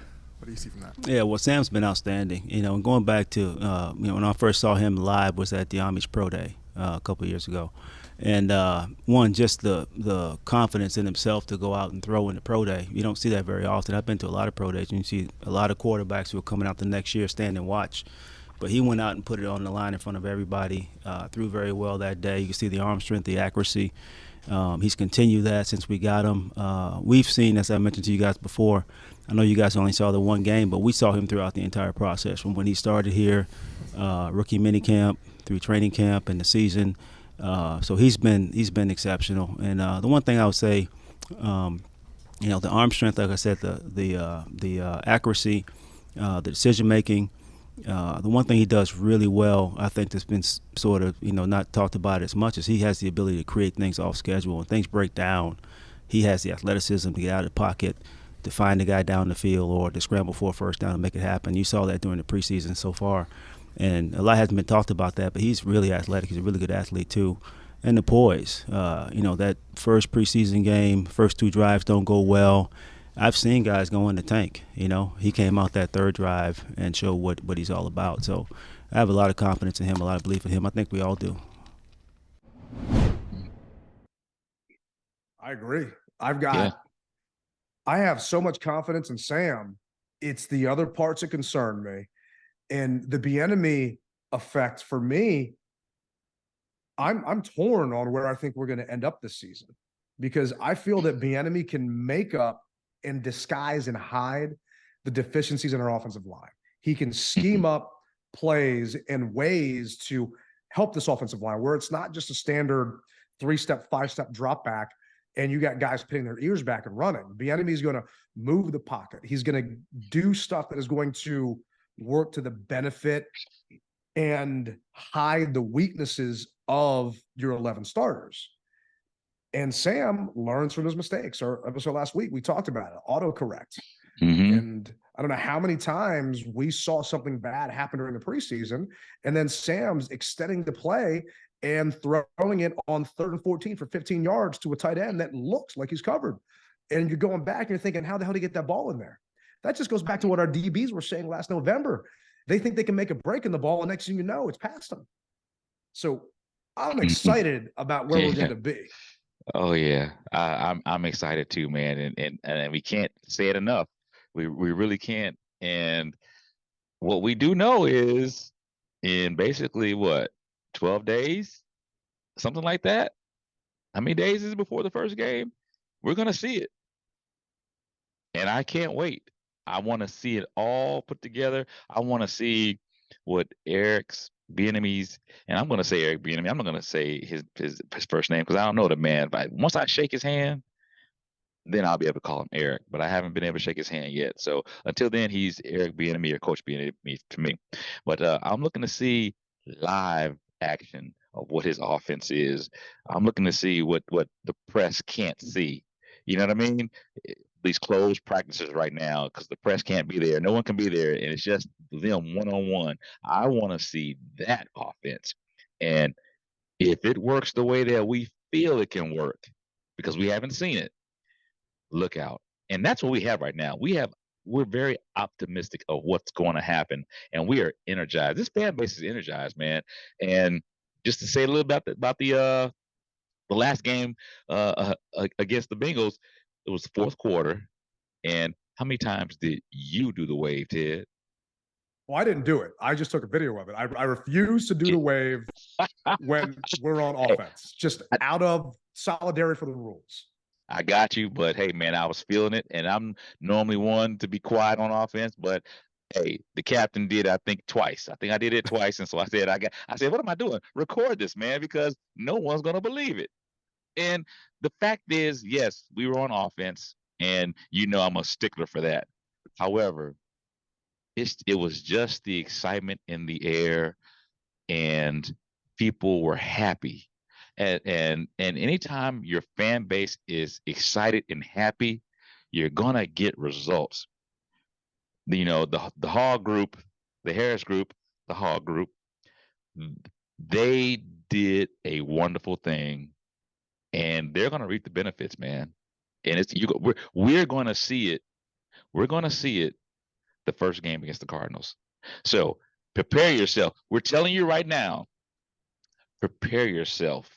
see from that? Yeah, well, Sam's been outstanding. You know, going back to when I first saw him live was at the Amish Pro Day a couple of years ago, and just the confidence in himself to go out and throw in the Pro Day. You don't see that very often. I've been to a lot of Pro Days, and you see a lot of quarterbacks who are coming out the next year stand and watch. But he went out and put it on the line in front of everybody, threw very well that day. You can see the arm strength, the accuracy. He's continued that since we got him. We've seen, as I mentioned to you guys before, I know you guys only saw the one game, but we saw him throughout the entire process, from when he started here, rookie minicamp, through training camp and the season. So he's been exceptional. And the one thing I would say, the arm strength, like I said, the accuracy, the decision making. The one thing he does really well, I think, that's been sort of not talked about as much, is he has the ability to create things off schedule. When things break down, he has the athleticism to get out of the pocket, to find the guy down the field, or to scramble for a first down and make it happen. You saw that during the preseason so far, and a lot hasn't been talked about that, but he's really athletic. He's a really good athlete too. And the poise, that first preseason game, first two drives don't go well. I've seen guys go in the tank. He came out that third drive and showed what he's all about. So I have a lot of confidence in him, a lot of belief in him. I think we all do. I agree. I have so much confidence in Sam. It's the other parts that concern me. And the Bieniemy effect for me, I'm torn on where I think we're going to end up this season, because I feel that Bieniemy can make up and disguise and hide the deficiencies in our offensive line. He can scheme up plays and ways to help this offensive line where it's not just a standard 3-step, 5-step drop back and you got guys putting their ears back and running. Bieniemy is going to move the pocket. He's going to do stuff that is going to work to the benefit and hide the weaknesses of your 11 starters. And Sam learns from his mistakes. Our episode last week, we talked about it, autocorrect. Mm-hmm. And I don't know how many times we saw something bad happen during the preseason, and then Sam's extending the play and throwing it on 3rd and 14 for 15 yards to a tight end that looks like he's covered. And you're going back and you're thinking, how the hell did he get that ball in there? That just goes back to what our DBs were saying last November. They think they can make a break in the ball, and next thing you know, it's past them. So I'm excited about where we're going to be. Oh yeah, I'm excited too, man, and we can't say it enough. We really can't. And what we do know is, in basically 12 days, something like that. How many days is it before the first game? We're gonna see it, and I can't wait. I want to see it all put together. I want to see what Eric's Bieniemy's, and I'm going to say Eric Bieniemy. I'm not going to say his first name because I don't know the man. But once I shake his hand, then I'll be able to call him Eric. But I haven't been able to shake his hand yet. So until then, he's Eric Bieniemy or Coach Bieniemy to me. But I'm looking to see live action of what his offense is. I'm looking to see what the press can't see. You know what I mean? These closed practices right now, because the press can't be there. No one can be there, and it's just them one-on-one. I want to see that offense. And if it works the way that we feel it can work, because we haven't seen it, look out. And that's what we have right now. We're very optimistic of what's going to happen, and we are energized. This fan base is energized, man. And just to say a little about the last game against the Bengals. It was the fourth quarter, and how many times did you do the wave, Ted? Well, I didn't do it. I just took a video of it. I refuse to do the wave when we're on offense, just out of solidarity for the rules. I got you, but hey, man, I was feeling it, and I'm normally one to be quiet on offense, but hey, the captain did, I think, twice. I think I did it twice, and so I said, what am I doing? Record this, man, because no one's gonna believe it. And the fact is, yes, we were on offense, and I'm a stickler for that. However, it was just the excitement in the air, and people were happy. And anytime your fan base is excited and happy, you're gonna get results. The Hall group, the Harris group, the Hall group, they did a wonderful thing, and they're gonna reap the benefits, man. And we're gonna see it. We're gonna see it the first game against the Cardinals. So prepare yourself. We're telling you right now, prepare yourself.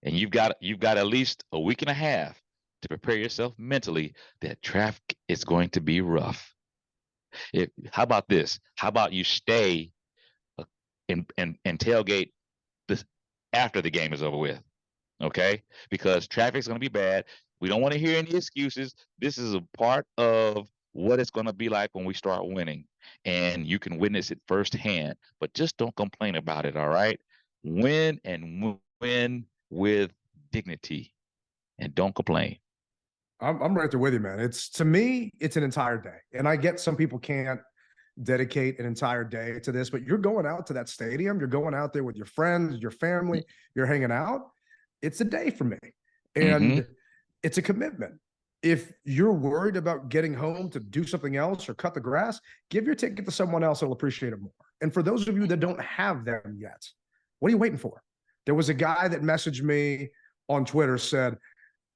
And you've got at least a week and a half to prepare yourself mentally that traffic is going to be rough. How about this? How about you stay and tailgate this after the game is over with? Okay? Because traffic's going to be bad. We don't want to hear any excuses. This is a part of what it's going to be like when we start winning. And you can witness it firsthand. But just don't complain about it, all right? Win and win with dignity, and don't complain. I'm right there with you, man. To me, it's an entire day. And I get some people can't dedicate an entire day to this, but you're going out to that stadium, you're going out there with your friends, your family, you're hanging out. It's a day for me. And it's a commitment. If you're worried about getting home to do something else or cut the grass, give your ticket to someone else that'll appreciate it more. And for those of you that don't have them yet, what are you waiting for? There was a guy that messaged me on Twitter, said,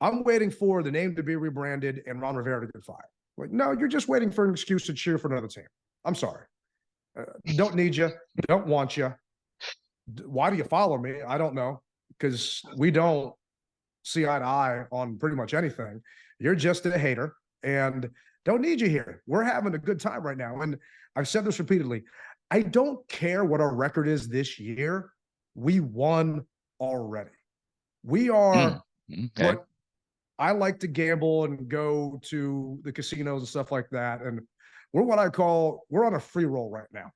I'm waiting for the name to be rebranded and Ron Rivera to get fired. Like, no, you're just waiting for an excuse to cheer for another team. I'm sorry. Don't need you. Don't want you. Why do you follow me? I don't know, because we don't see eye to eye on pretty much anything. You're just a hater and don't need you here. We're having a good time right now. And I've said this repeatedly. I don't care what our record is this year. We won already. We are what I like to gamble and go to the casinos and stuff like that. And we're what I call, we're on a free roll right now.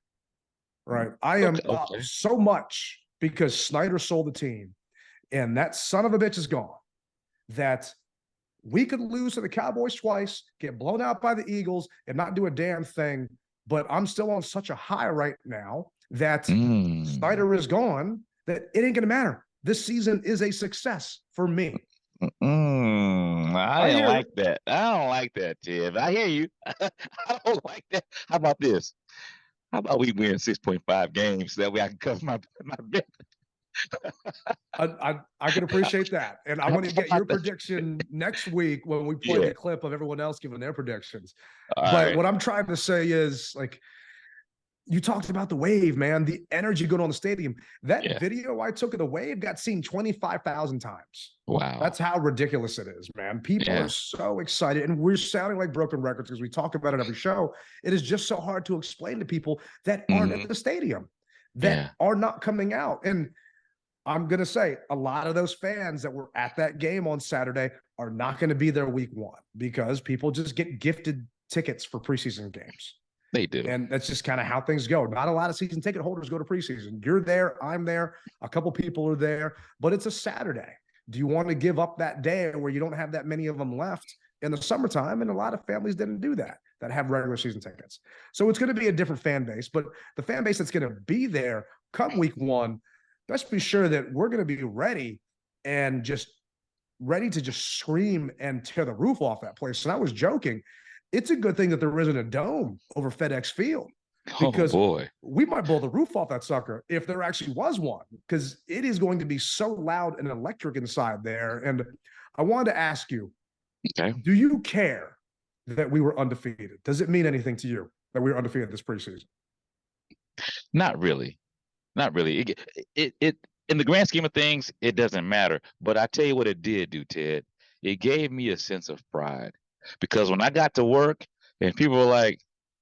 Right. I am so much because Snyder sold the team and that son of a bitch is gone, that we could lose to the Cowboys twice, get blown out by the Eagles and not do a damn thing. But I'm still on such a high right now that Snyder is gone that it ain't going to matter. This season is a success for me. I don't like that. I don't like that, Ted. I hear you. I don't like that. How about this? How about we win 6.5 games so that way I can cover my bet? I can appreciate that. And I want to get your prediction next week when we play the clip of everyone else giving their predictions. But what I'm trying to say is, like, you talked about the wave, man, the energy going on in the stadium. That video I took of the wave got seen 25,000 times. Wow. That's how ridiculous it is, man. People are so excited, and we're sounding like broken records because we talk about it every show. It is just so hard to explain to people that aren't at the stadium, that are not coming out. And I'm going to say a lot of those fans that were at that game on Saturday are not going to be there week one because people just get gifted tickets for preseason games. They do. And that's just kind of how things go. Not a lot of season ticket holders go to preseason. You're there. I'm there. A couple people are there, but it's a Saturday. Do you want to give up that day where you don't have that many of them left in the summertime? And a lot of families didn't do that have regular season tickets. So it's going to be a different fan base, but the fan base that's going to be there come week one, best be sure that we're going to be ready and just ready to just scream and tear the roof off that place. And I was joking. It's a good thing that there isn't a dome over FedEx Field, because we might blow the roof off that sucker if there actually was one, because it is going to be so loud and electric inside there. And I wanted to ask you, do you care that we were undefeated? Does it mean anything to you that we were undefeated this preseason? Not really. Not really. in the grand scheme of things, it doesn't matter. But I tell you what it did do, Ted. It gave me a sense of pride because when I got to work and people were like,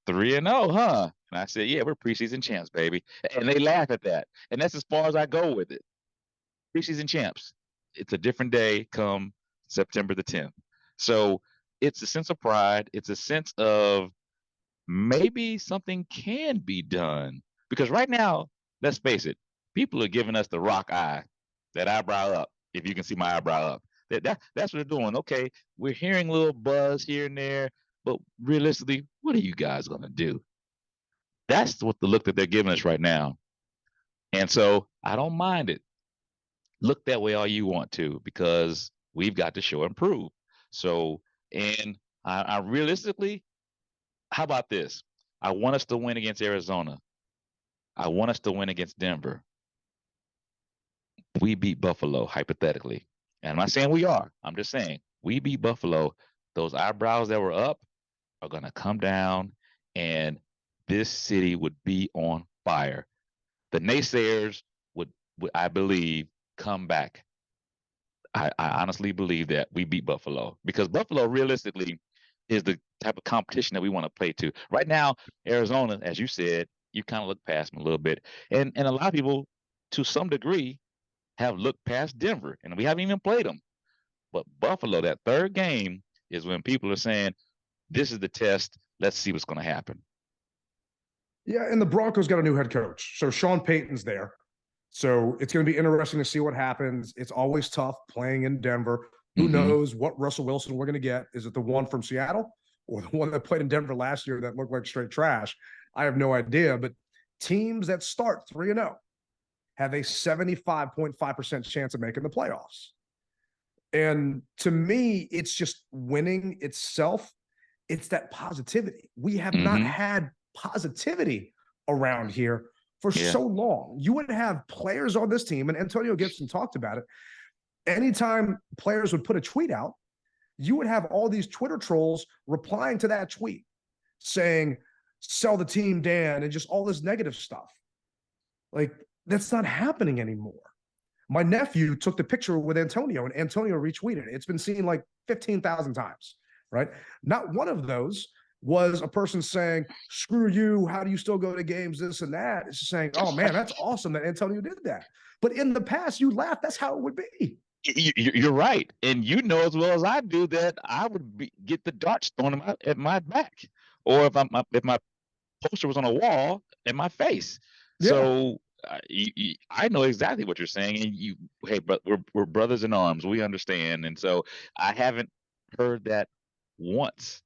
3-0, huh? And I said, yeah, we're preseason champs, baby. And they laugh at that. And that's as far as I go with it. Preseason champs. It's a different day come September the 10th. So it's a sense of pride. It's a sense of maybe something can be done. Because right now, let's face it, people are giving us the rock eye, that eyebrow up, if you can see my eyebrow up. That's what they're doing. Okay, we're hearing a little buzz here and there, but realistically, what are you guys going to do? That's what the look that they're giving us right now. And so I don't mind it. Look that way all you want to, because we've got to show and prove. So, and I realistically, how about this? I want us to win against Arizona. I want us to win against Denver. We beat Buffalo, hypothetically. And I'm not saying we are. I'm just saying we beat Buffalo. Those eyebrows that were up are going to come down, and this city would be on fire. The naysayers would I believe, come back. I honestly believe that we beat Buffalo, because Buffalo realistically is the type of competition that we want to play to. Right now, Arizona, as you said, you kind of look past them a little bit. And a lot of people, to some degree, have looked past Denver, and we haven't even played them. But Buffalo, that third game, is when people are saying, this is the test. Let's see what's going to happen. Yeah, and the Broncos got a new head coach. So Sean Payton's there. So it's going to be interesting to see what happens. It's always tough playing in Denver. Who knows what Russell Wilson we're going to get? Is it the one from Seattle or the one that played in Denver last year that looked like straight trash? I have no idea. But teams that start 3-0 have a 75.5% chance of making the playoffs. And to me, it's just winning itself. It's that positivity. We have not had positivity around here for so long. You would have players on this team, and Antonio Gibson talked about it. Anytime players would put a tweet out, you would have all these Twitter trolls replying to that tweet saying, sell the team, Dan, and just all this negative stuff. Like, that's not happening anymore. My nephew took the picture with Antonio, and Antonio retweeted it. It's been seen like 15,000 times, right? Not one of those was a person saying, screw you, how do you still go to games, this and that. It's just saying, oh man, that's awesome that Antonio did that. But in the past, you laughed, that's how it would be. You're right. And you know as well as I do that I would get the darts thrown at my back, or if my poster was on a wall in my face. Yeah. So I know exactly what you're saying. And hey, but we're brothers in arms. We understand. And so I haven't heard that once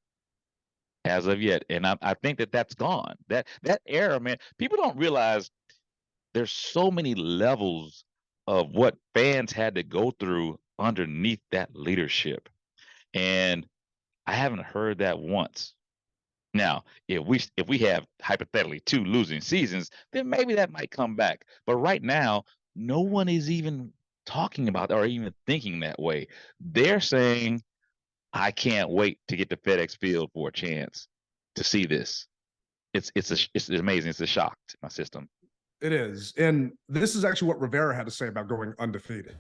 as of yet. And I think that's gone. That era, man, people don't realize there's so many levels of what fans had to go through underneath that leadership. And I haven't heard that once. Now, if we have hypothetically 2 losing seasons, then maybe that might come back. But right now, no one is even talking about or even thinking that way. They're saying, I can't wait to get to FedEx Field for a chance to see this. It's amazing. It's a shock to my system. It is. And this is actually what Rivera had to say about going undefeated.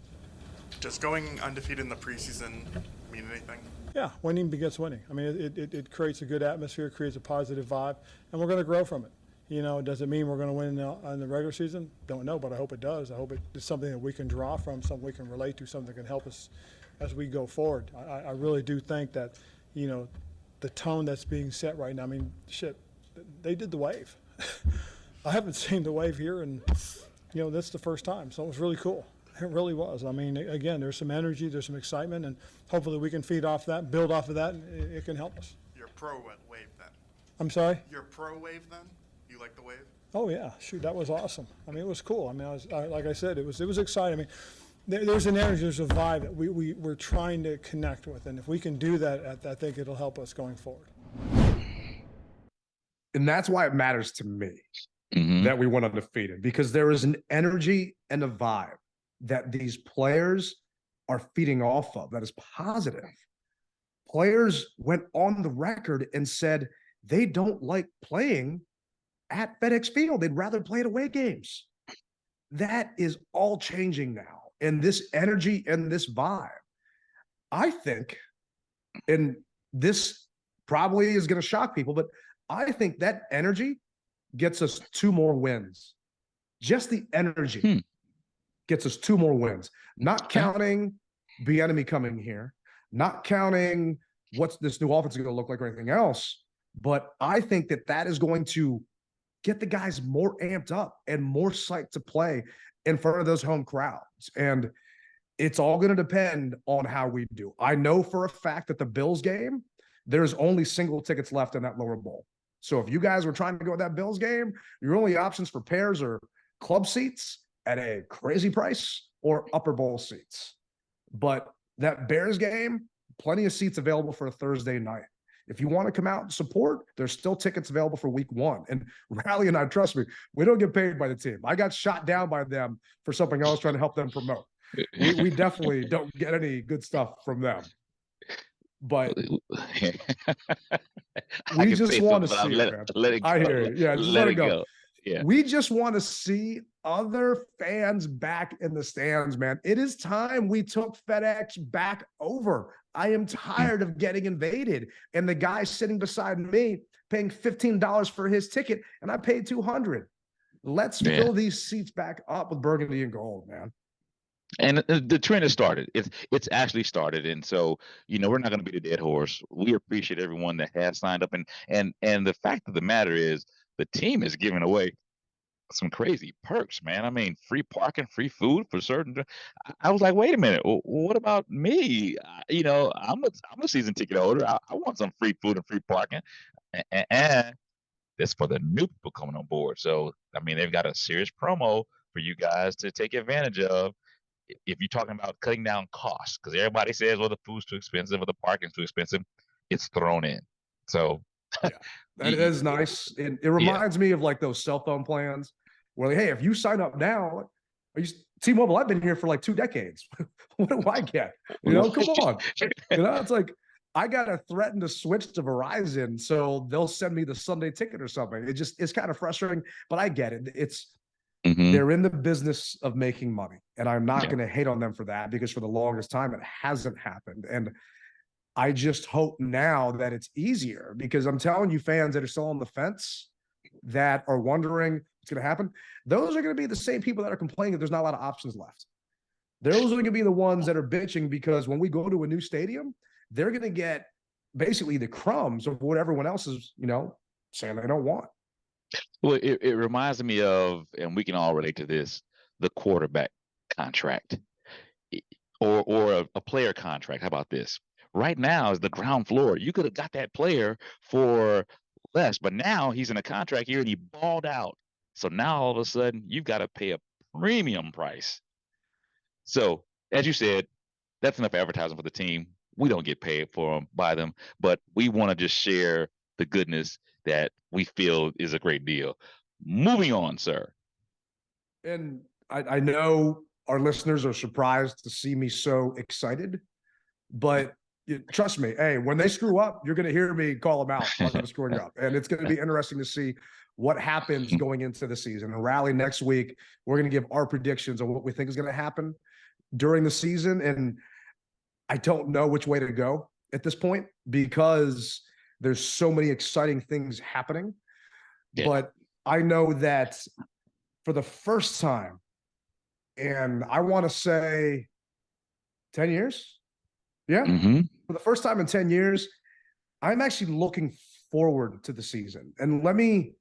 Does going undefeated in the preseason mean anything? Yeah, winning begets winning. I mean, it creates a good atmosphere, creates a positive vibe, and we're going to grow from it. You know, does it mean we're going to win in the regular season? Don't know, but I hope it does. I hope it's something that we can draw from, something we can relate to, something that can help us as we go forward. I really do think that, you know, the tone that's being set right now, I mean, shit, they did the wave. I haven't seen the wave here, and, you know, that's the first time, so it was really cool. It really was. I mean, again, there's some energy, there's some excitement, and hopefully we can feed off that, build off of that, and it can help us. You're pro wave then? I'm sorry? You're pro wave then? You like the wave? Oh, yeah. Shoot, that was awesome. I mean, it was cool. I mean, like I said, it was exciting. I mean, there's an energy, there's a vibe that we're trying to connect with, and if we can do that, I think it'll help us going forward. And that's why it matters to me that we went undefeated, because there is an energy and a vibe that these players are feeding off of that is positive. Players went on the record and said they don't like playing at FedEx Field. They'd rather play at away games. that is all changing now. And this energy and this vibe, I think, and this probably is going to shock people, but I think that energy gets us 2 more wins. Just the energy gets us 2 more wins. Not counting Bieniemy coming here, not counting what's this new offense going to look like or anything else. But I think that is going to get the guys more amped up and more psyched to play in front of those home crowds. And it's all going to depend on how we do. I know for a fact that the Bills game, there's only single tickets left in that lower bowl. So if you guys were trying to go with that Bills game, your only options for pairs are club seats at a crazy price or upper bowl seats. But that Bears game, plenty of seats available for a Thursday night. If you want to come out and support, there's still tickets available for week 1. And Rally and I, trust me, we don't get paid by the team. I got shot down by them for something I was trying to help them promote. We definitely don't get any good stuff from them. But we just want to see it, man. Let it go. I hear you. Yeah, just let it go. Yeah. We just want to see other fans back in the stands, man. It is time we took FedEx back over. I am tired of getting invaded. And the guy sitting beside me paying $15 for his ticket, and I paid $200. Let's fill these seats back up with burgundy and gold, man. And the trend has started. It's actually started, and so we're not going to be the dead horse. We appreciate everyone that has signed up, and the fact of the matter is, the team is giving away some crazy perks, man. I mean, free parking, free food for certain. I was like, wait a minute, what about me? I'm a season ticket holder. I want some free food and free parking, and that's for the new people coming on board. So, I mean, they've got a serious promo for you guys to take advantage of. If you're talking about cutting down costs, because everybody says, well, the food's too expensive or the parking's too expensive, it's thrown in. So that is nice. And it reminds me of like those cell phone plans where, like, hey, if you sign up now, T-Mobile, I've been here for like 2 decades. What do I get? Come on. It's like, I got to threaten to switch to Verizon so they'll send me the Sunday ticket or something. It's kind of frustrating, but I get it. They're in the business of making money, and I'm not going to hate on them for that, because for the longest time it hasn't happened. And I just hope now that it's easier, because I'm telling you, fans that are still on the fence that are wondering what's going to happen, those are going to be the same people that are complaining that there's not a lot of options left. Those are going to be the ones that are bitching because when we go to a new stadium, they're going to get basically the crumbs of what everyone else is, saying they don't want. Well, it reminds me of, and we can all relate to this, the quarterback contract or a player contract. How about this? Right now is the ground floor. You could have got that player for less, but now he's in a contract year and he balled out. So now all of a sudden you've got to pay a premium price. So as you said, that's enough advertising for the team. We don't get paid for them by them, but we want to just share the goodness that we feel is a great deal. Moving on, sir. And I know our listeners are surprised to see me so excited, but trust me, hey, when they screw up, you're going to hear me call them out on them screwing up. And it's going to be interesting to see what happens going into the season. And Rally, next week, we're going to give our predictions on what we think is going to happen during the season. And I don't know which way to go at this point, because there's so many exciting things happening. But I know that for the first time, and I want to say 10 years. Yeah. For the first time in 10 years, I'm actually looking forward to the season. And let me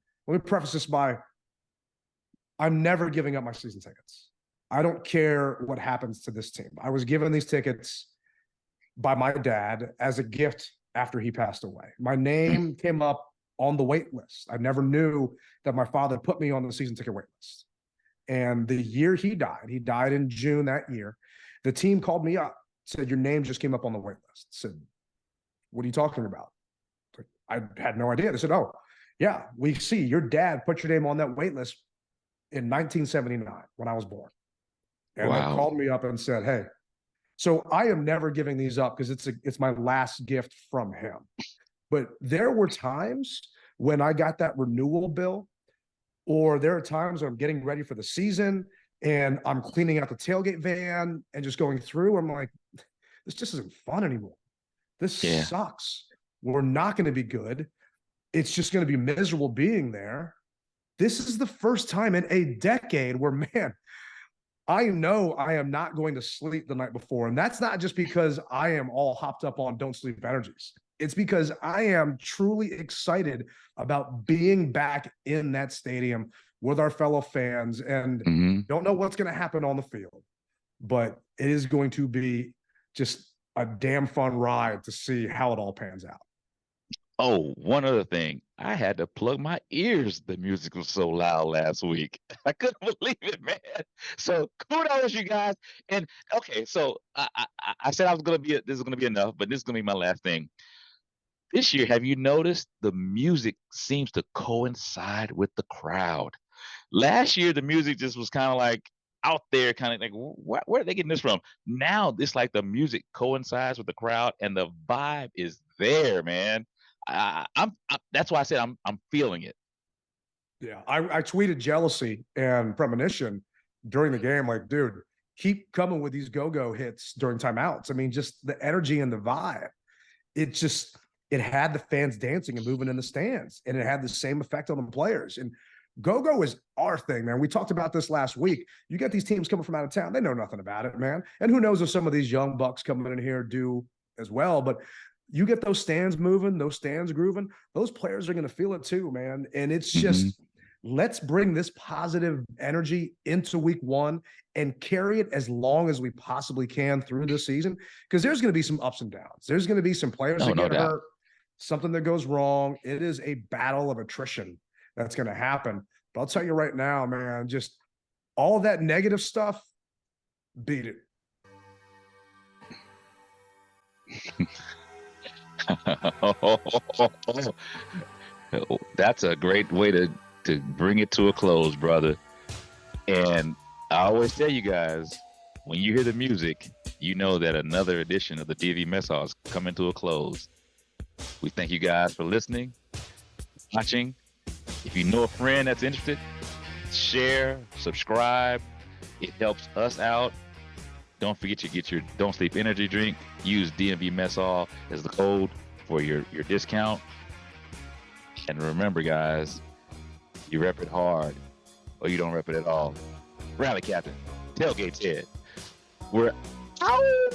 preface this by, I'm never giving up my season tickets. I don't care what happens to this team. I was given these tickets by my dad as a gift after he passed away. My name came up on the wait list. I never knew that my father put me on the season ticket wait list. And the year he died in June that year, the team called me up, said, your name just came up on the wait list. I said, what are you talking about? I had no idea. They said, oh, yeah, we see your dad put your name on that wait list in 1979 when I was born. And they called me up and said, hey, so I am never giving these up because it's my last gift from him. But there were times when I got that renewal bill, or there are times when I'm getting ready for the season and I'm cleaning out the tailgate van and just going through. I'm like, this just isn't fun anymore. This sucks. We're not going to be good. It's just going to be miserable being there. This is the first time in a decade where, man, I know I am not going to sleep the night before. And that's not just because I am all hopped up on don't sleep energies. It's because I am truly excited about being back in that stadium with our fellow fans, and don't know what's going to happen on the field, but it is going to be just a damn fun ride to see how it all pans out. Oh, one other thing. I had to plug my ears. The music was so loud last week. I couldn't believe it, man. So kudos, you guys. And okay, so I said this is gonna be enough, but this is gonna be my last thing. This year, have you noticed the music seems to coincide with the crowd? Last year, the music just was kind of like out there, kind of like, where are they getting this from? Now, it's like the music coincides with the crowd, and the vibe is there, man. That's why I said I'm feeling it. Yeah, I tweeted jealousy and premonition during the game. Like, dude, keep coming with these go-go hits during timeouts. I mean, just the energy and the vibe. It had the fans dancing and moving in the stands, and it had the same effect on the players. And go-go is our thing, man. We talked about this last week. You get these teams coming from out of town. They know nothing about it, man. And who knows if some of these young bucks coming in here do as well. But you get those stands moving, those stands grooving, those players are going to feel it too, man. And it's just, let's bring this positive energy into week one and carry it as long as we possibly can through this season, because there's going to be some ups and downs. There's going to be some players that get hurt, something that goes wrong. It is a battle of attrition that's going to happen. But I'll tell you right now, man, just all that negative stuff, beat it. That's a great way to bring it to a close, brother. And I always tell you guys, when you hear the music, you know that another edition of the DMV Mess Hall is coming to a close. We thank you guys for listening, watching. If you know a friend that's interested, share, subscribe. It helps us out. Don't forget to get your Don't Sleep energy drink. Use DMV Mess Hall as the code for your discount. And remember, guys, you rep it hard or you don't rep it at all. Rally Captain, Tailgate Ted. We're out.